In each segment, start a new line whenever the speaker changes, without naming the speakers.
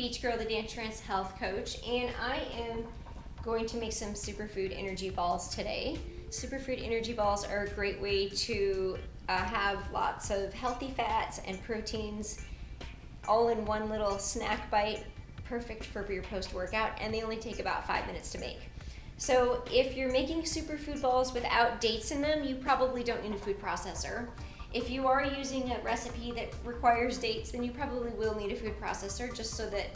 Beach Girl, the Dance Trance Health Coach, and I am going to make some Superfood energy balls today. Superfood energy balls are a great way to have lots of healthy fats and proteins all in one little snack bite, perfect for your post-workout, and they only take about 5 minutes to make. So if you're making superfood balls without dates in them, you probably don't need a food processor. If you are using a recipe that requires dates, then you probably will need a food processor just so that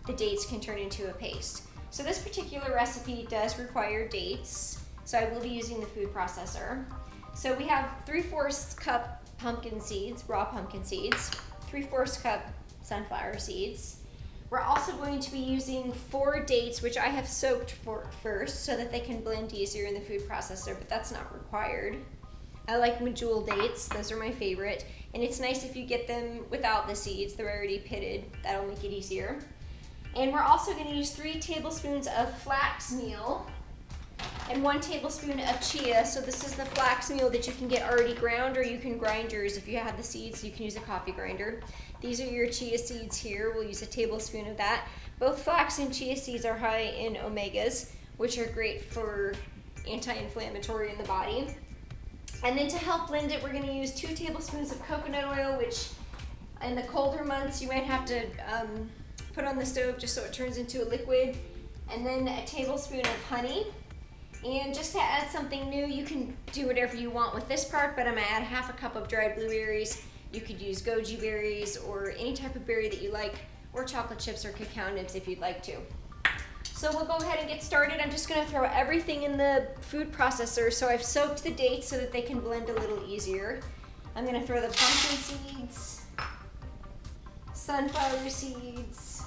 the dates can turn into a paste. So this particular recipe does require dates, so I will be using the food processor. So we have 3/4 cup pumpkin seeds, raw pumpkin seeds, 3/4 cup sunflower seeds. We're also going to be using 4 dates, which I have soaked first so that they can blend easier in the food processor, but that's not required. I like medjool dates, those are my favorite, and it's nice if you get them without the seeds, they're already pitted, that'll make it easier. And we're also going to use 3 tablespoons of flax meal and 1 tablespoon of chia. So this is the flax meal that you can get already ground, or you can grind yours. If you have the seeds, you can use a coffee grinder. These are your chia seeds here. We'll use a tablespoon of that. Both flax and chia seeds are high in omegas, which are great for anti-inflammatory in the body. And then to help blend it, we're going to use 2 tablespoons of coconut oil, which in the colder months you might have to put on the stove just so it turns into a liquid. And then a tablespoon of honey. And just to add something new, you can do whatever you want with this part, but I'm going to add 1/2 cup of dried blueberries. You could use goji berries or any type of berry that you like, or chocolate chips or cacao nibs if you'd like to. So we'll go ahead and get started. I'm just going to throw everything in the food processor. So I've soaked the dates so that they can blend a little easier. I'm going to throw the pumpkin seeds, sunflower seeds,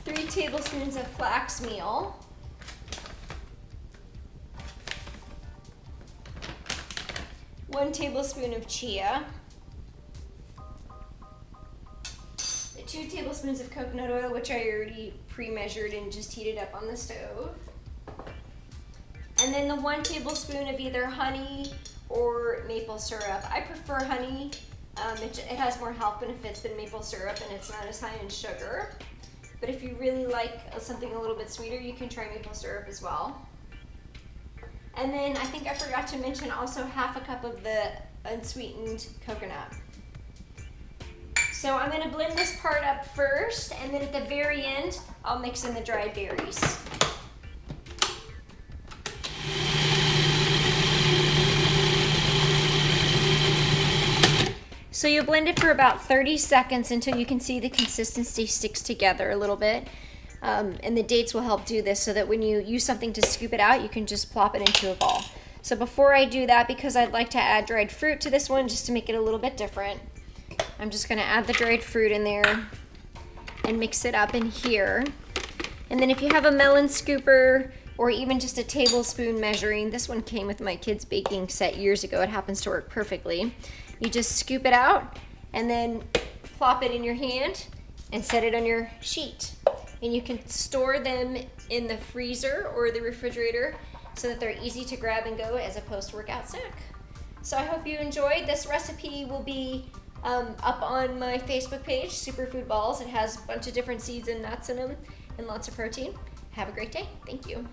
3 tablespoons of flax meal, 1 tablespoon of chia, 2 tablespoons of coconut oil, which I already pre-measured and just heated up on the stove. And then the 1 tablespoon of either honey or maple syrup. I prefer honey. It has more health benefits than maple syrup, and it's not as high in sugar. But if you really like something a little bit sweeter, you can try maple syrup as well. And then I think I forgot to mention also 1/2 cup of the unsweetened coconut. So I'm going to blend this part up first, and then at the very end, I'll mix in the dried berries. So you'll blend it for about 30 seconds until you can see the consistency sticks together a little bit. And the dates will help do this so that when you use something to scoop it out, you can just plop it into a ball. So before I do that, because I'd like to add dried fruit to this one just to make it a little bit different, I'm just going to add the dried fruit in there and mix it up in here. And then if you have a melon scooper or even just a tablespoon measuring, this one came with my kids' baking set years ago. It happens to work perfectly. You just scoop it out and then plop it in your hand and set it on your sheet. And you can store them in the freezer or the refrigerator so that they're easy to grab and go as a post-workout snack. So I hope you enjoyed. This recipe will be up on my Facebook page, Superfood Balls. It has a bunch of different seeds and nuts in them and lots of protein. Have a great day. Thank you.